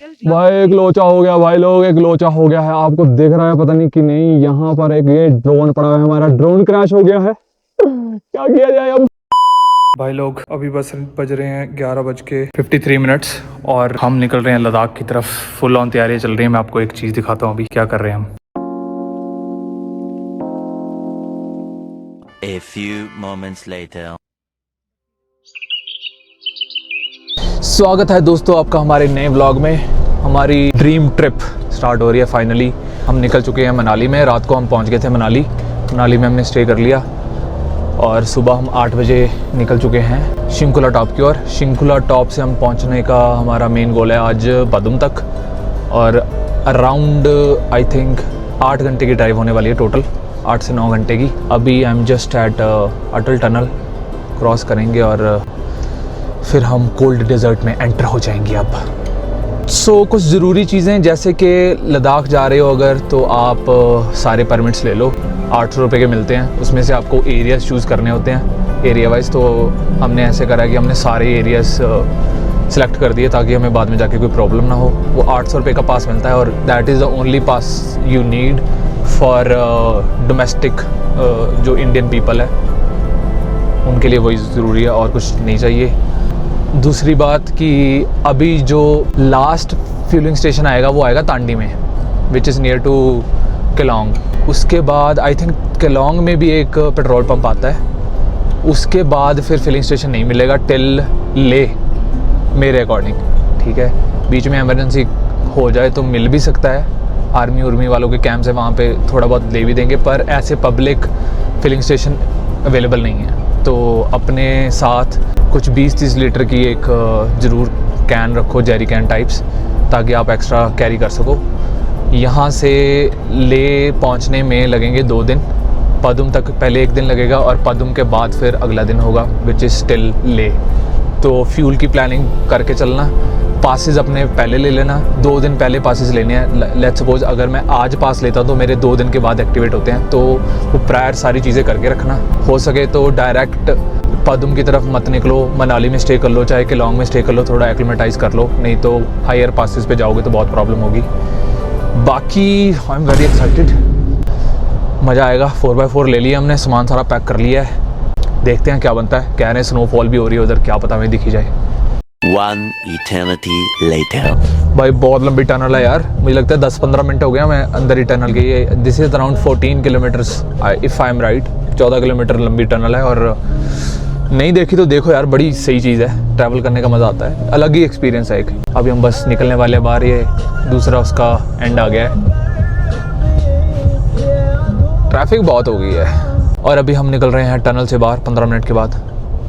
भाई एक लोचा हो गया भाई लोग, एक लोचा हो गया है। आपको दिख रहा है पता नहीं कि नहीं, यहाँ पर एक ये ड्रोन पड़ा है, हमारा ड्रोन क्रैश हो गया है। क्या किया जाए अब। भाई लोग अभी बस बज रहे हैं 11:53 और हम निकल रहे हैं लद्दाख की तरफ। फुल ऑन तैयारी चल रही है। मैं आपको एक चीज़ दिखाता हूँ अभी क्या कर रहे हैं हम। A few moments later. स्वागत है दोस्तों आपका हमारे नए व्लॉग में। हमारी ड्रीम ट्रिप स्टार्ट हो रही है फाइनली। हम निकल चुके हैं मनाली में। रात को हम पहुंच गए थे मनाली में हमने स्टे कर लिया और सुबह हम 8 बजे निकल चुके हैं शिंकुला टॉप की ओर। शिंकुला टॉप से हम पहुंचने का हमारा मेन गोल है आज पदुम तक, और अराउंड आई थिंक 8 घंटे की ड्राइव होने वाली है टोटल, 8 से 9 घंटे की। अभी I am just at Atal tunnel cross करेंगे और फिर हम कोल्ड डेजर्ट में एंटर हो जाएंगे अब। कुछ ज़रूरी चीज़ें जैसे कि लद्दाख जा रहे हो अगर, तो आप सारे परमिट्स ले लो। 800 रुपये के मिलते हैं, उसमें से आपको एरियाज़ चूज़ करने होते हैं एरिया वाइज। तो हमने ऐसे करा कि हमने सारे एरियाज़ सेलेक्ट कर दिए ताकि हमें बाद में जाके कोई प्रॉब्लम ना हो। वो 800 रुपये का पास मिलता है और that is the only pass you need for domestic जो इंडियन पीपल है उनके लिए वही ज़रूरी है और कुछ नहीं चाहिए। दूसरी बात कि अभी जो लास्ट फ्यूलिंग स्टेशन आएगा वो आएगा तांडी में, which is near to Keylong. उसके बाद आई थिंक केलोंग में भी एक पेट्रोल पंप आता है। उसके बाद फिर फिलिंग स्टेशन नहीं मिलेगा टिल ले, मेरे अकॉर्डिंग। ठीक है, बीच में इमरजेंसी हो जाए तो मिल भी सकता है। आर्मी उर्मी वालों के कैंप्स है वहाँ पे, थोड़ा बहुत ले भी देंगे, पर ऐसे पब्लिक फिलिंग स्टेशन अवेलेबल नहीं है। तो अपने साथ कुछ 20-30 लीटर की एक ज़रूर कैन रखो, जेरी कैन टाइप्स, ताकि आप एक्स्ट्रा कैरी कर सको। यहाँ से ले पहुँचने में लगेंगे 2 दिन। पदुम तक पहले 1 दिन लगेगा और पदुम के बाद फिर अगला दिन होगा विच इज़ स्टिल ले। तो फ्यूल की प्लानिंग करके चलना। पासेस अपने पहले ले लेना, 2 दिन पहले पासेस लेने हैं। लेट्स सपोज अगर मैं आज पास लेता हूँ तो मेरे 2 दिन के बाद एक्टिवेट होते हैं, तो वो प्रायर सारी चीज़ें करके रखना। हो सके तो डायरेक्ट पदुम की तरफ मत निकलो, मनाली में स्टे कर लो, चाहे केलोंग में स्टे कर लो, थोड़ा एक्लिमेटाइज़ कर लो, नहीं तो हायर पासेस पे जाओगे तो बहुत प्रॉब्लम होगी। बाकी आई एम वेरी एक्साइटेड, मज़ा आएगा। 4x4 ले लिया हमने, सामान सारा पैक कर लिया है, देखते हैं क्या बनता है। कह रहे हैं स्नोफॉल भी हो रही है उधर, क्या पता हमें दिखी जाए। One eternity later. भाई बहुत लंबी टनल है यार, मुझे लगता है 10-15 मिनट हो गया मैं अंदर ही टनल के। ये this is around 14 kilometres if I am right. 14 kilometre लंबी टनल है और नहीं देखी तो देखो यार, बड़ी सही चीज़ है। ट्रैवल करने का मज़ा आता है, अलग ही एक्सपीरियंस है एक। अभी हम बस निकलने वाले बाहर, ये दूसरा उसका एंड आ गया है। ट्रैफिक बहुत हो गई है और अभी हम निकल रहे हैं टनल से बाहर 15 मिनट के बाद।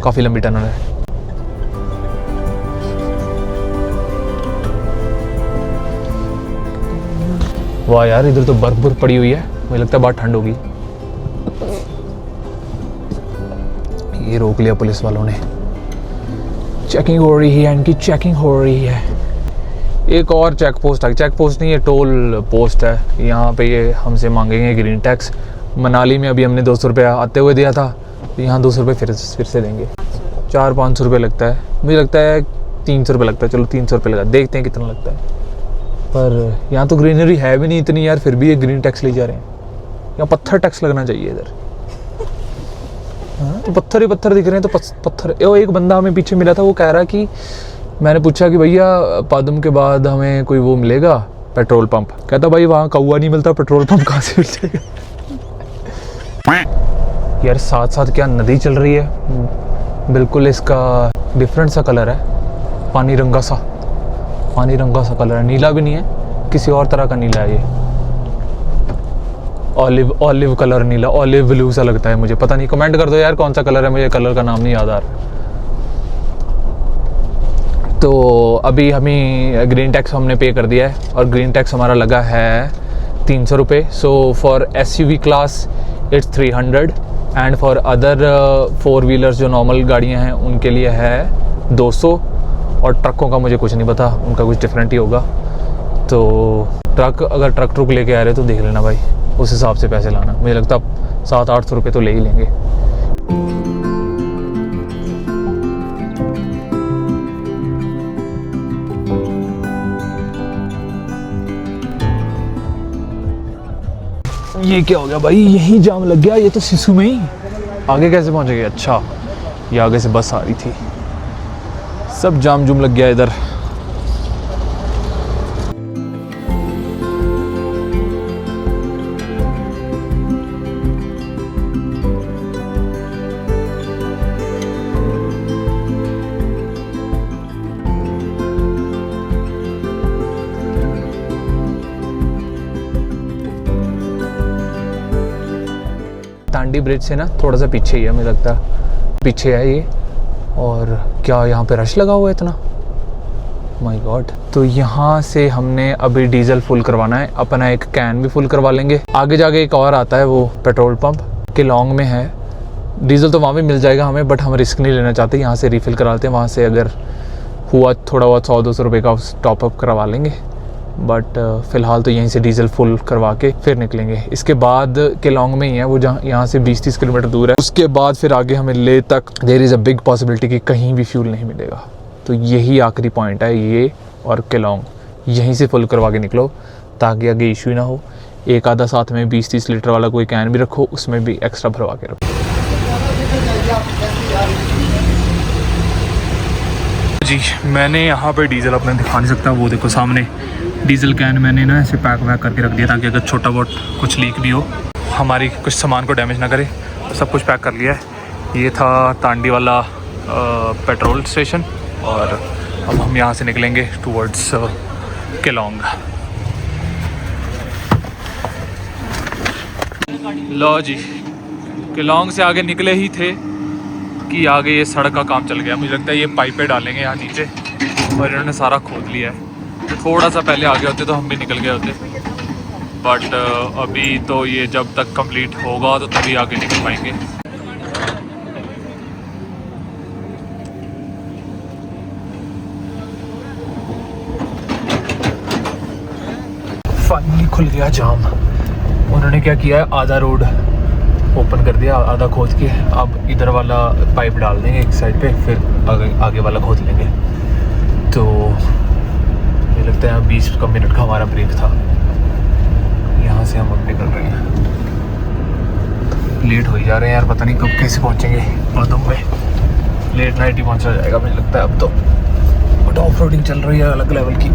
काफ़ी लंबी टनल है। वाह यार, इधर तो बर्फ पड़ी हुई है, मुझे लगता है बहुत ठंड होगी। ये रोक लिया पुलिस वालों ने, चेकिंग हो रही है, इनकी चेकिंग हो रही है। एक और चेक पोस्ट है, चेक पोस्ट नहीं, ये टोल पोस्ट है। यहाँ पे ये हमसे मांगेंगे ग्रीन टैक्स। मनाली में अभी हमने 200 रुपये आते हुए दिया था, तो यहाँ 200 रुपये फिर से देंगे। 400-500 रुपये लगता है, मुझे लगता है 300 रुपये लगता है। चलो 300 रुपये लगा, देखते हैं कितना लगता है। पर यहाँ तो ग्रीनरी है भी नहीं इतनी यार, फिर भी ये ग्रीन टैक्स ले जा रहे हैं। यहाँ पत्थर टैक्स लगना चाहिए इधर। हाँ, तो पत्थर ही पत्थर दिख रहे हैं, तो पत्थर। एक बंदा हमें पीछे मिला था, वो कह रहा कि, मैंने पूछा कि भैया पदम के बाद हमें कोई वो मिलेगा पेट्रोल पंप? कहता भाई वहाँ कौवा नहीं मिलता, पेट्रोल पंप कहाँ से मिल जाएगा। यार साथ साथ क्या नदी चल रही है, बिल्कुल इसका डिफरेंट सा कलर है, पानी रंगा सा कलर है। नीला भी नहीं है, किसी और तरह का नीला है ये। ऑलिव कलर नीला, ऑलिव ब्लू सा लगता है मुझे, पता नहीं। कमेंट कर दो यार कौन सा कलर है, मुझे कलर का नाम नहीं याद आ रहा। तो अभी हमें ग्रीन टैक्स हमने पे कर दिया है और ग्रीन टैक्स हमारा लगा है 300 रुपये। So for SUV class it's 300 and for other 4 wheelers जो नॉर्मल गाड़ियाँ हैं उनके लिए है 200। और ट्रकों का मुझे कुछ नहीं पता, उनका कुछ डिफरेंट ही होगा। तो अगर ट्रक लेके आ रहे तो देख लेना भाई, उस हिसाब से पैसे लाना। मुझे लगता है 700-800 रुपये तो ले ही लेंगे। ये क्या हो गया भाई, यही जाम लग गया, ये तो सिसु में ही। आगे कैसे पहुंचेंगे? अच्छा ये आगे से बस आ रही थी, सब जाम जुम लग गया इधर। तांडी ब्रिज से ना थोड़ा सा पीछे ही है, मुझे लगता है पीछे है ये। और क्या यहाँ पे रश लगा हुआ है इतना, माय गॉड। तो यहाँ से हमने अभी डीजल फुल करवाना है, अपना एक कैन भी फुल करवा लेंगे। आगे जाके एक और आता है वो पेट्रोल पंप केलोंग में है, डीजल तो वहाँ भी मिल जाएगा हमें, बट हम रिस्क नहीं लेना चाहते, यहाँ से रिफ़िल करा लेते हैं। वहाँ से अगर हुआ थोड़ा बहुत 100-200 रुपये का टॉपअप करवा लेंगे, बट फ़िलहाल तो यहीं से डीजल फुल करवा के फिर निकलेंगे। इसके बाद केलोंग में ही है वो, जहाँ यहाँ से 20-30 किलोमीटर दूर है। उसके बाद फिर आगे हमें ले तक there is a big possibility कि कहीं भी फ्यूल नहीं मिलेगा। तो यही आखिरी पॉइंट है, ये और केलोंग, यहीं से फुल करवा के निकलो ताकि आगे इशू ना हो। एक आधा साथ में 20-30 लीटर वाला कोई कैन भी रखो, उसमें भी एक्स्ट्रा भरवा के रखो। जी मैंने यहाँ पे डीजल अपने दिखा नहीं सकता, वो देखो सामने डीजल कैन मैंने ना ऐसे पैक वैक करके रख दिया ताकि अगर छोटा बहुत कुछ लीक भी हो, हमारी कुछ सामान को डैमेज ना करे। तो सब कुछ पैक कर लिया है। ये था तांडी वाला पेट्रोल स्टेशन, और अब हम यहाँ से निकलेंगे टूवर्ड्स केलोंग। लो जी, केलोंग से आगे निकले ही थे कि आगे ये सड़क का काम चल गया। मुझे लगता है ये पाइपें डालेंगे यहाँ नीचे, और इन्होंने सारा खोद लिया है। थोड़ा सा पहले आगे होते तो हम भी निकल गए होते, बट अभी तो ये जब तक कंप्लीट होगा तो तभी आगे निकल पाएंगे। फाइनली खुल गया जाम। उन्होंने क्या किया है, आधा रोड ओपन कर दिया, आधा खोद के। अब इधर वाला पाइप डाल देंगे एक साइड पे, फिर आगे वाला खोद लेंगे। तो मुझे लगता है 20 मिनट का हमारा ब्रेक था। यहाँ से हम अब निकल रहे हैं, लेट हो ही जा रहे हैं यार, पता नहीं कब कैसे पहुँचेंगे पादुम में। लेट नाइट ही पहुँचा जाएगा मुझे लगता है अब तो, बट ऑफ रोडिंग चल रही है अलग लेवल की।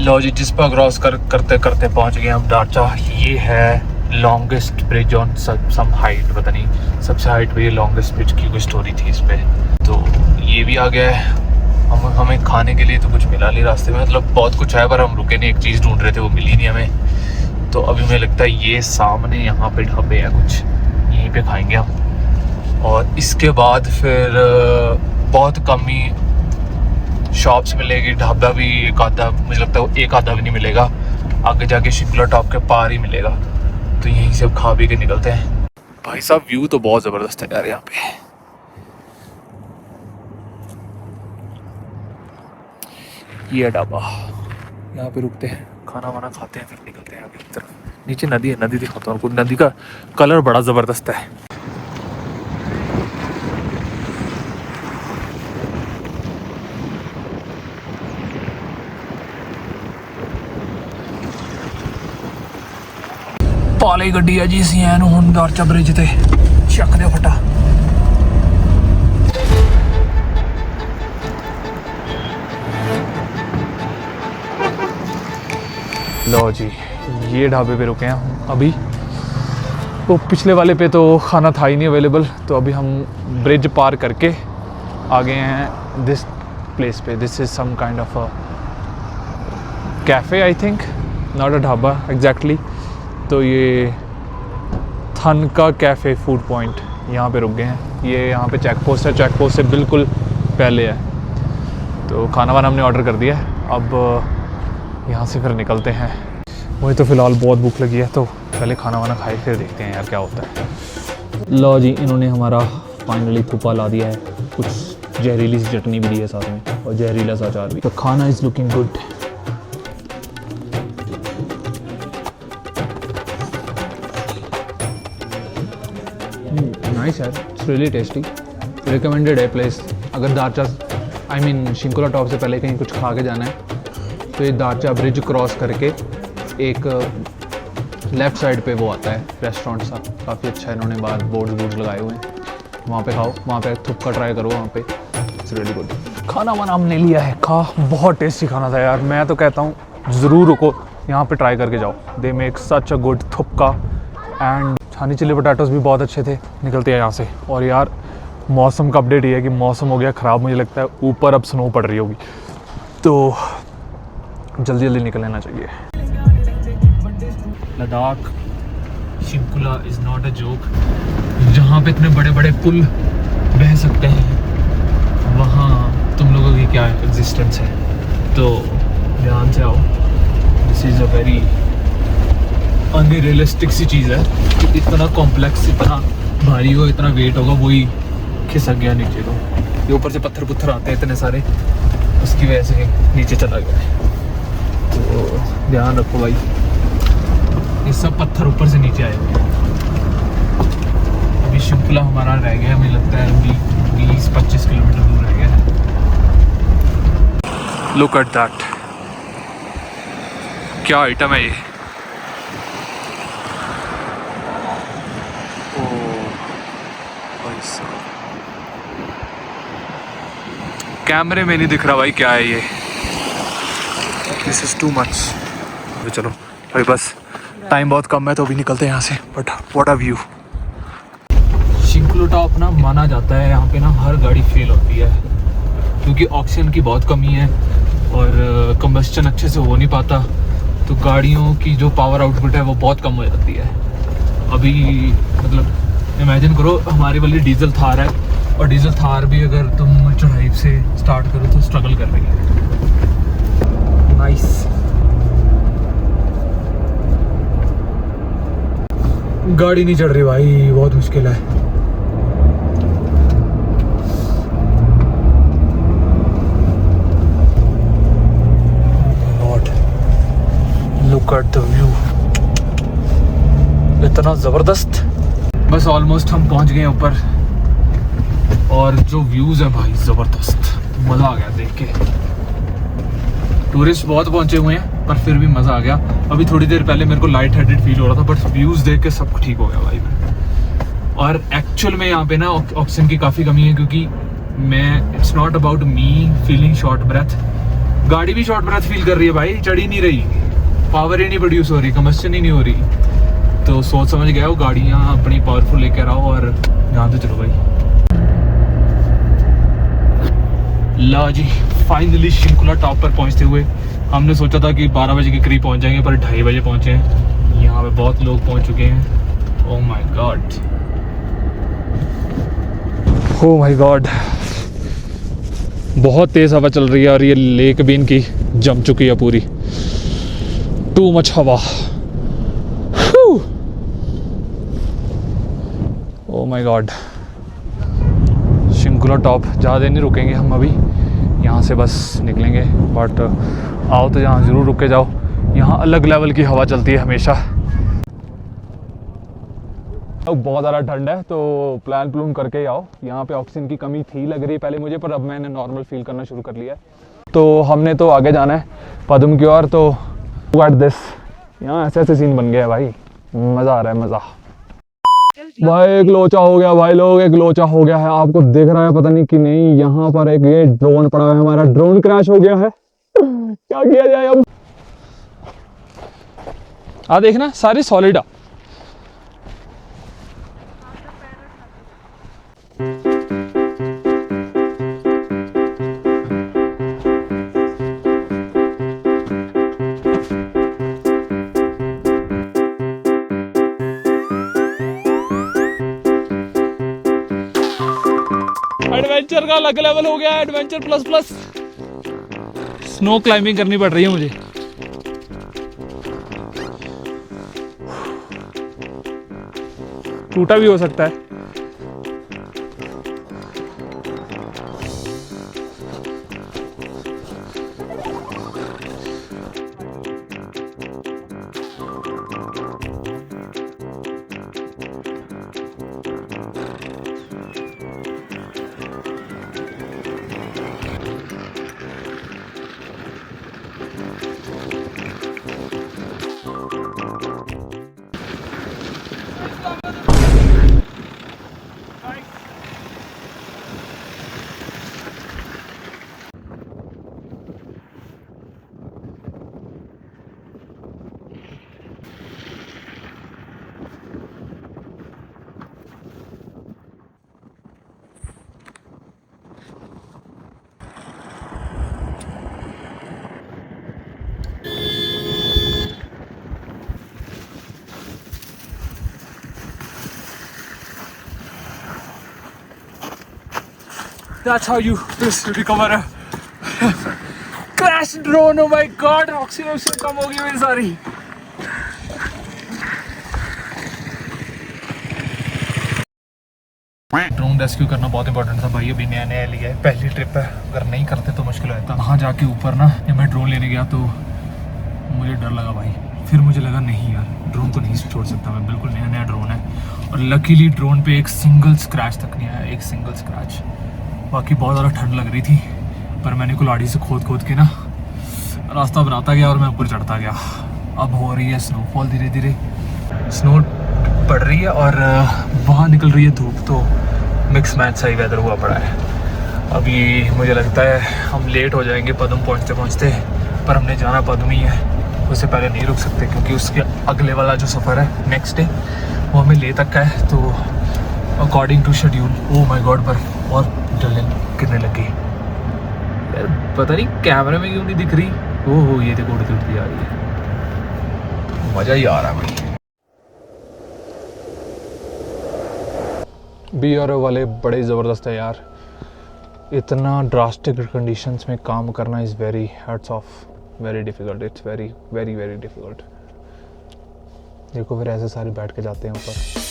लो जी, जिस पर क्रॉस करते करते पहुंच गए हम डाचा। ये है longest bridge on some height, पता नहीं सबसे हाइट पे ये लॉन्गेस्ट ब्रिज की कोई स्टोरी थी इस पर। तो ये भी आ गया है। हमें खाने के लिए तो कुछ मिला नहीं रास्ते में, मतलब बहुत कुछ है पर हम रुके नहीं, एक चीज़ ढूंढ रहे थे वो मिली नहीं हमें। तो अभी मुझे लगता है ये सामने यहाँ पे ढाबे हैं कुछ, यहीं पे खाएंगे हम। और इसके बाद फिर बहुत कम ही शॉप्स मिलेगी, ढाबा भी एक आधा, मुझे लगता है एक आधा भी नहीं मिलेगा, आगे जाके शिमला टॉप के पार ही मिलेगा। तो यहीं से अब खा पी के निकलते हैं। भाई साहब व्यू तो बहुत ज़बरदस्त है यार यहाँ पे। ये ढाबा, यहाँ पे रुकते हैं, खाना वाना खाते हैं, फिर निकलते हैं आगे की तरफ। नीचे नदी है, नदी दिखाता हूँ आपको। नदी का कलर बड़ा ज़बरदस्त है। पाले गड्डी है जी, सी एन हुण दारचा ब्रिज ते चक दे फटा। लो जी, ये ढाबे पे रुके हैं हम अभी। तो पिछले वाले पे तो खाना था ही नहीं अवेलेबल, तो अभी हम ब्रिज पार करके आ गए हैं दिस प्लेस पे। This is some kind of a cafe I think, not a dhaba exactly. तो ये थन का कैफ़े फूड पॉइंट, यहाँ पे रुक गए हैं। ये यहाँ पे चेक पोस्ट है, चेक पोस्ट से बिल्कुल पहले है। तो खाना वाना हमने ऑर्डर कर दिया है, अब यहाँ से फिर निकलते हैं। मुझे तो फ़िलहाल बहुत भूख लगी है, तो पहले खाना वाना खाए फिर देखते हैं यार क्या होता है। लो जी, इन्होंने हमारा फाइनली थुपा ला दिया है, कुछ जहरीली सी चटनी भी दी है साथ में और जहरीला सा अचार भी। तो खाना इज़ लुकिंग गुड। नाइस यार, इट्स रियली टेस्टी। रिकमेंडेड है प्लेस। अगर दारचा शिंकुला टॉप से पहले कहीं कुछ खा के जाना है तो ये दारचा ब्रिज क्रॉस करके एक लेफ़्ट साइड पे वो आता है रेस्टोरेंट सा, काफ़ी अच्छा है। इन्होंने बाहर बोर्ड्स लगाए हुए हैं, वहाँ पे खाओ, वहाँ पे थुक्का ट्राई करो, वहाँ पे इट्स रियली गुड। खाना वाना हमने लिया है, बहुत टेस्टी खाना था यार। मैं तो कहता हूँ ज़रूर रुको, यहाँ पे ट्राई करके जाओ। They make such a good thukpa and honey chilli potatoes भी बहुत अच्छे थे। निकलते हैं यहाँ से। और यार मौसम का अपडेट ये है कि मौसम हो गया ख़राब, मुझे लगता है ऊपर अब स्नो पड़ रही होगी, तो जल्दी जल्दी निकल लेना चाहिए। Ladakh Shinkula is not a joke. जहाँ पे इतने बड़े बड़े पुल बह सकते हैं वहाँ तुम लोगों की क्या एग्जिस्टेंस है, तो ध्यान से आओ। This is a very unrealistic सी चीज़ है कि इतना कॉम्प्लेक्स, इतना भारी हो, इतना वेट होगा, वही खिसक गया नीचे। तो ये ऊपर से पत्थर पुत्थर आते हैं इतने सारे, उसकी वजह से नीचे चला गया है। तो ध्यान रखो भाई, ये सब पत्थर ऊपर से नीचे आए हुए हैं। अभी शिंकुला हमारा रह गया, मुझे लगता है 20-25 किलोमीटर दूर रह गया है। लुक एट दैट, क्या आइटम है ये। कैमरे में नहीं दिख रहा भाई क्या है ये। This is too much. चलो भाई बस टाइम बहुत कम है तो अभी निकलते हैं यहाँ से। But what a view. Shinkula top ना माना जाता है यहाँ पे ना हर गाड़ी फेल होती है क्योंकि ऑक्सीजन की बहुत कमी है और कंबस्टन अच्छे से हो नहीं पाता, तो गाड़ियों की जो पावर आउटपुट है वो बहुत कम हो जाती है। अभी मतलब इमेजिन करो हमारी वाली डीजल थार है और डीजल थार भी अगर तुम चढ़ाई से स्टार्ट करो तो स्ट्रगल कर रही है। नाइस। गाड़ी नहीं चढ़ रही भाई, बहुत मुश्किल है। God, look at the view, इतना जबरदस्त। बस ऑलमोस्ट हम पहुंच गए ऊपर और जो व्यूज़ है भाई ज़बरदस्त, मज़ा आ गया देख के। टूरिस्ट बहुत पहुंचे हुए हैं पर फिर भी मज़ा आ गया। अभी थोड़ी देर पहले मेरे को लाइट हेडेड फील हो रहा था बट व्यूज़ देख के सब ठीक हो गया भाई। और एक्चुअल में यहाँ पे ना ऑक्सीजन की काफ़ी कमी है क्योंकि it's not about me feeling short breath, गाड़ी भी शॉर्ट ब्रेथ फील कर रही है भाई, चढ़ ही नहीं रही, पावर ही नहीं प्रोड्यूस हो रही, कंबस्टन ही नहीं हो रही। तो सोच समझ गया हो, गाड़ियाँ अपनी पावरफुल लेकर आओ और यहाँ से चलो भाई। ला जी, फाइनली शिंकुला टॉप पर पहुंचते हुए हमने सोचा था कि 12 बजे के करीब पहुंच जाएंगे पर 2:30 बजे पहुंचे हैं। यहाँ पे बहुत लोग पहुंच चुके हैं। ओह my God, oh my God, बहुत तेज़ हवा चल रही है और ये लेक भी इनकी जम चुकी है पूरी। टू मच हवा। ओह माय गॉड। शिंकुला टॉप ज़्यादा नहीं रुकेंगे हम अभी, यहाँ से बस निकलेंगे। बट आओ तो यहाँ ज़रूर रुक के जाओ, यहाँ अलग लेवल की हवा चलती है हमेशा। बहुत ज़्यादा ठंड है तो प्लान करके ही आओ। यहाँ पे ऑक्सीजन की कमी थी लग रही पहले मुझे, पर अब मैंने नॉर्मल फील करना शुरू कर लिया है। तो हमने तो आगे जाना है पद्म की ओर। तो व्हाट दिस, यहाँ ऐसे ऐसे सीन बन गया है भाई, मज़ा आ रहा है, मज़ा। भाई एक लोचा हो गया भाई लोग, एक लोचा हो गया है। आपको दिख रहा है पता नहीं कि नहीं, यहाँ पर एक ये ड्रोन पड़ा हुआ है, हमारा ड्रोन क्रैश हो गया है। क्या किया जाए अब। आ देखना सारी सॉलिड आ। एडवेंचर का अलग लेवल हो गया, adventure plus plus. Snow climbing करनी पड़ रही है मुझे। टूटा भी हो सकता है। That's how you recover a crash drone. Oh my god, oxygen कम हो गई मेरी सारी। ड्रोन रेस्क्यू करना बहुत इंपॉर्टेंट था भाई, अभी नया नया लिया है, पहली ट्रिप है, अगर नहीं करते तो मुश्किल होता। वहाँ जाके ऊपर ना जब मैं ड्रोन लेने गया तो मुझे डर लगा भाई, फिर मुझे लगा नहीं यार ड्रोन को नहीं छोड़ सकता मैं, बिल्कुल नया नया ड्रोन है। और लकीली ड्रोन पे एक सिंगल स्क्रैच तक नहीं आया, एक सिंगल स्क्रैच। बाकी बहुत ज़्यादा ठंड लग रही थी, पर मैंने कुल्हाड़ी से खोद के ना रास्ता बनाता गया और मैं ऊपर चढ़ता गया। अब हो रही है स्नोफॉल धीरे धीरे, स्नो पड़ रही है और वहाँ निकल रही है धूप, तो मिक्स मैच सही वेदर हुआ पड़ा है। अभी मुझे लगता है हम लेट हो जाएंगे पदम पहुँचते पहुँचते, पर हमने जाना पदम ही है, उससे पहले नहीं रुक सकते क्योंकि उसके अगले वाला जो सफ़र है नेक्स्ट डे वो हमें ले तक का है। तो according to schedule, oh my God, पर और जल्दी कितने लगी यार, पता नहीं कैमरे में क्यों नहीं दिख रही। ओह ये देखो उड़ती उड़ती आ रही है, मज़ा ही आ रहा है भाई। BRO वाले बड़े ज़बरदस्त है यार, इतना ड्रास्टिक कंडीशंस में काम करना is very hats off, very difficult, it's very very very difficult. देखो फिर ऐसे सारे बैठ के जाते हैं ऊपर।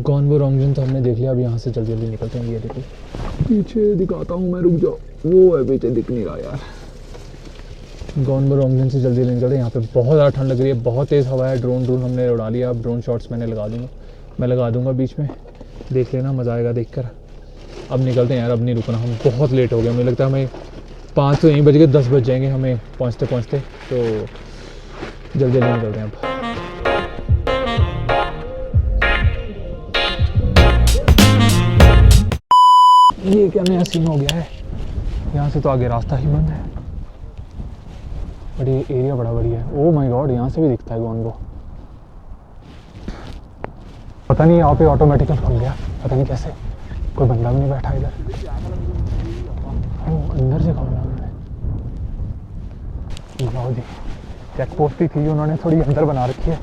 गॉनबो रॉन्गजन तो हमने देख लिया, अब यहाँ से जल्दी जल्दी निकलते हैं। ये देखो पीछे दिखाता हूँ मैं, रुक जाओ, वो है पीछे दिख नहीं रहा यार। गॉनबो रॉन्गजन से जल्दी जल्दी निकलते हैं, यहाँ पे बहुत ज़्यादा ठंड लग रही है, बहुत तेज़ हवा है। ड्रोन हमने उड़ा लिया, अब ड्रोन शॉट्स मैं लगा दूँगा बीच में, देख लेना, मज़ा आएगा देख कर। अब निकलते हैं यार, अब नहीं रुकना, हम बहुत लेट हो गए, मुझे लगता है हमें 5 तो यहीं बज गए, 10 बज जाएंगे हमें पहुँचते पहुँचते, तो जल्दी जल्दी निकलते हैं अब। ये क्या नया सीन हो गया है, यहाँ से तो आगे रास्ता ही बंद है, बट ये एरिया बड़ा बढ़िया है। ओह माय गॉड, यहाँ से भी दिखता है गॉनबो, पता नहीं यहाँ पे ऑटोमेटिकल खुल गया, पता नहीं कैसे, कोई बंदा भी नहीं बैठा इधर। अंदर से खोलना उन्होंने, जी चेक पोस्ट ही थी, उन्होंने थोड़ी अंदर बना रखी है,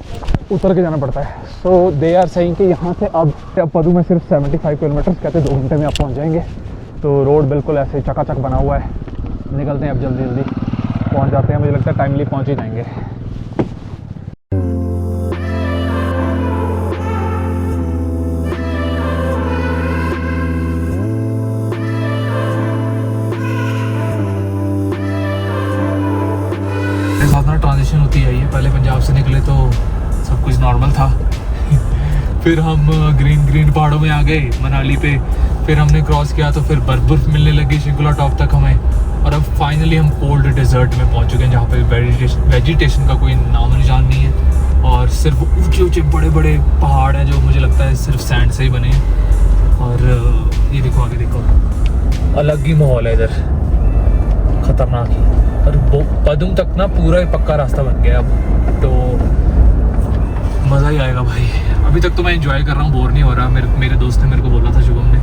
उतर के जाना पड़ता है। सो दे आर सेइंग कि यहाँ से अब पदू में सिर्फ 75 किलोमीटर, कहते 2 घंटे में आप पहुँच जाएंगे। तो रोड बिल्कुल ऐसे चकाचक बना हुआ है, निकलते हैं अब, जल्दी जल्दी पहुँच जाते हैं, मुझे लगता है टाइमली पहुँच ही जाएंगे। ट्रांजिशन होती है ये, पहले पंजाब से निकले तो सब कुछ नॉर्मल था, फिर हम ग्रीन पहाड़ों में आ गए मनाली पे, फिर हमने क्रॉस किया तो फिर बर्फ मिलने लगी शिंकुला टॉप तक हमें, और अब फाइनली हम कोल्ड डेजर्ट में पहुंच चुके हैं, जहाँ पे वेजिटेशन का कोई नाम निशान नहीं है, और सिर्फ ऊंचे ऊंचे बड़े बड़े पहाड़ हैं जो मुझे लगता है सिर्फ सैंड से ही बने हैं। और ये देखो आगे देखो, अलग ही माहौल है इधर, खतरनाक ही। और पदुम तक ना पूरा पक्का रास्ता बन गया अब, तो मज़ा ही आएगा भाई। अभी तक तो मैं एंजॉय कर रहा हूँ, बोर नहीं हो रहा। मेरे दोस्त ने मेरे को बोला था, शुभम ने,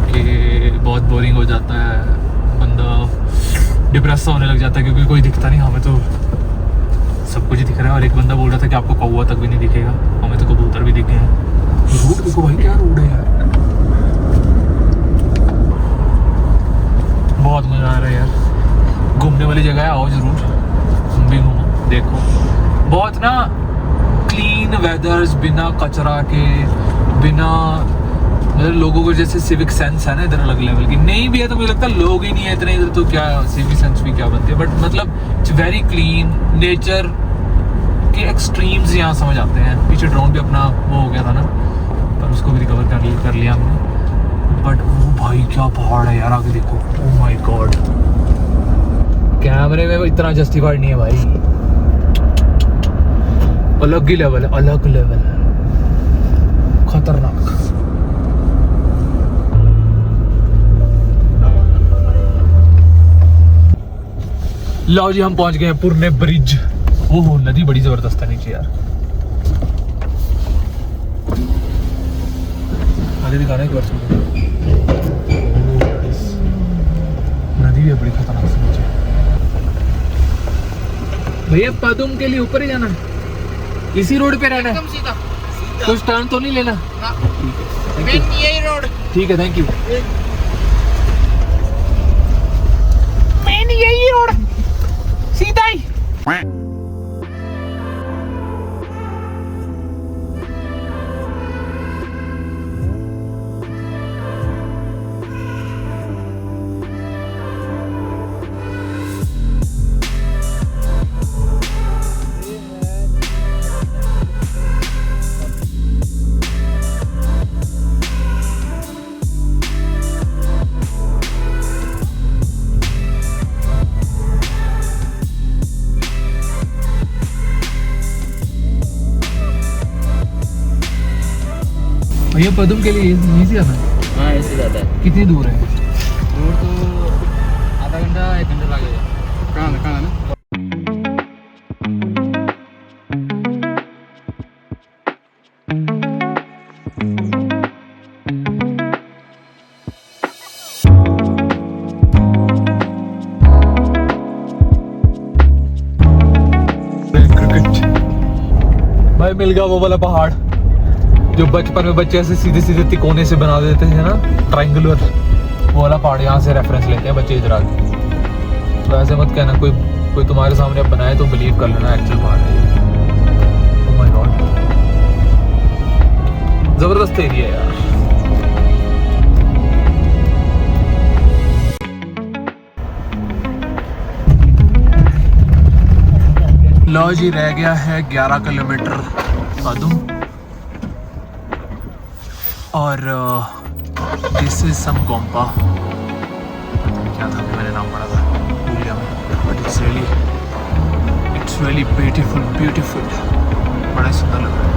कि बहुत बोरिंग हो जाता है, बंदा डिप्रेस सा होने लग जाता है क्योंकि कोई दिखता नहीं। हमें तो सब कुछ ही दिख रहा है, और एक बंदा बोल रहा था कि आपको कौवा तक भी नहीं दिखेगा, हमें तो कबूतर भी दिखे हैं। रोड देखो भाई, क्या रोड है यार, बहुत मज़ा आ रहा है यार। घूमने वाली जगह है, आओ ज़रूर, तुम भी घूमो, देखो। बहुत ना क्लीन वेदर्स, बिना कचरा के, बिना मतलब लोगों को जैसे सिविक सेंस है ना इधर अलग लेवल की, नहीं भी है तो मुझे लगता है लोग ही नहीं है इतने इधर, तो क्या सिविक सेंस भी क्या बनती है। बट मतलब इट्स वेरी क्लीन, नेचर के एक्सट्रीम्स यहाँ समझ आते हैं। पीछे ड्रोन भी अपना वो हो गया था ना, पर उसको भी रिकवर कर लिया हमने। बट वो भाई क्या पहाड़ है यार, आगे देखो, ओह माय गॉड। कैमरे में वो इतना जस्टिफाइड नहीं है भाई, अलग ही लेवल है, अलग लेवल है, खतरनाक। लो जी हम पहुंच गए हैं पुरने ब्रिज। ओहो नदी बड़ी जबरदस्त है नीचे यार, आगे दिखाना एक बार सुनो। नदी भी है बड़ी खतरनाक से नीचे। भैया पदुम के लिए ऊपर ही जाना है, इसी रोड पे रहना है, एकदम सीधा कुछ टर्न तो नहीं लेना? मेन यही रोड, ठीक है, थैंक यू। मेन यही रोड, सीधा ही। भैया पदुम के लिए यहीं से आना है? हाँ ऐसे जाता है। कितनी दूर है? दूर तो आधा घंटा 1 घंटा लगेगा। कहाँ ना भाई मिल गया वो वाला पहाड़ जो बचपन में बच्चे ऐसे सीधे सीधे तिकोने से बना देते थे ना, ट्रायंगुलर, वो वाला पहाड़। यहाँ से रेफरेंस लेते हैं बच्चे इधर आके। तो ऐसे मत कहना, कोई तुम्हारे सामने अब बनाए तो बिलीव कर लेना एक्चुअल पहाड़ है ये। ओह माय गॉड, जबरदस्त एरिया यार। लो जी रह गया है 11 किलोमीटर पदुम, और दिस इज सम गोम्पा, क्या था मैंने नाम पढ़ा था भूल गया मैं, बट इट्स रियली ब्यूटीफुल, बड़ा सुंदर लग रहा है।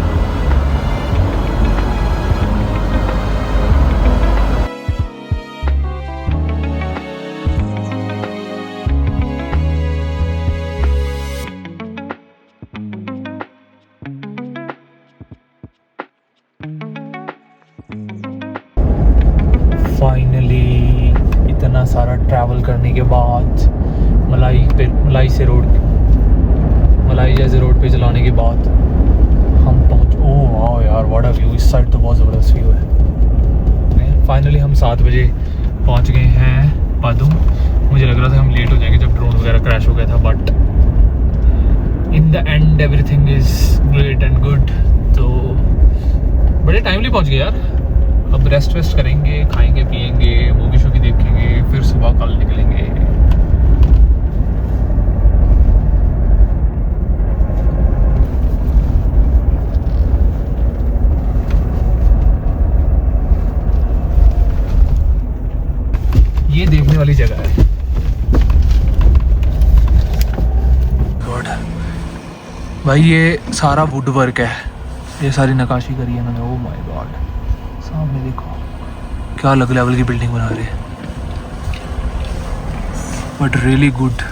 फाइनली इतना सारा ट्रैवल करने के बाद मलाई जैसे रोड पे चलाने के बाद हम पहुँच, ओह वाह यार व्हाट अ व्यू, इस साइड तो बहुत ज़बरदस्त व्यू है। फाइनली हम 7 बजे पहुँच गए हैं पदुम। मुझे लग रहा था हम लेट हो जाएंगे जब ड्रोन वगैरह क्रैश हो गया था, but in the end everything is great and good. तो बड़े टाइमली पहुँच गए यार। अब रेस्ट करेंगे, खाएंगे पिएंगे, मूवी शूवी देखेंगे, फिर सुबह कल निकलेंगे। ये देखने वाली जगह है। गॉड भाई ये सारा वुड वर्क है, ये सारी नक्काशी करी है मैंने। ओह माय गॉड, सामने देखो क्या अलग लेवल की बिल्डिंग बना रहे हैं, बट रियली गुड।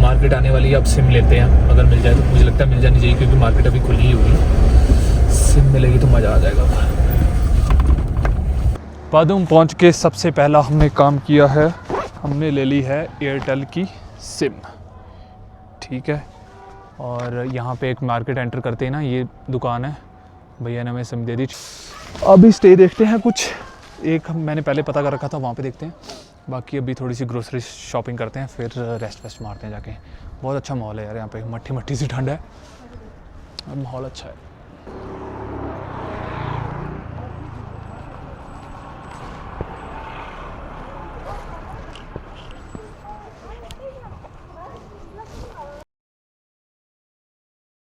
मार्केट आने वाली है, अब सिम लेते हैं, अगर मिल जाए तो। मुझे लगता है मिल जानी चाहिए क्योंकि मार्केट अभी खुली ही होगी। सिम मिलेगी तो मज़ा आ जाएगा। पदुम पहुंच के सबसे पहला हमने काम किया है, हमने ले ली है एयरटेल की सिम, ठीक है। और यहाँ पे एक मार्केट एंटर करते हैं ना, ये दुकान है, भैया ने हमें सिम दे दी। अभी स्टे देखते हैं कुछ, एक मैंने पहले पता कर रखा था, वहाँ पे देखते हैं। बाकी अभी थोड़ी सी ग्रोसरी शॉपिंग करते हैं, फिर रेस्ट मारते हैं जाके। बहुत अच्छा मॉल है यार यहाँ पे, मट्ठी सी ठंड है, अब माहौल अच्छा है।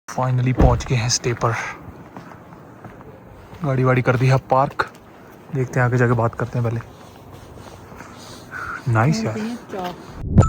फाइनली पहुंच गए हैं स्टे पर। गाड़ी वाड़ी कर दी है पार्क। देखते हैं आगे जाके बात करते हैं पहले। नाइस यार।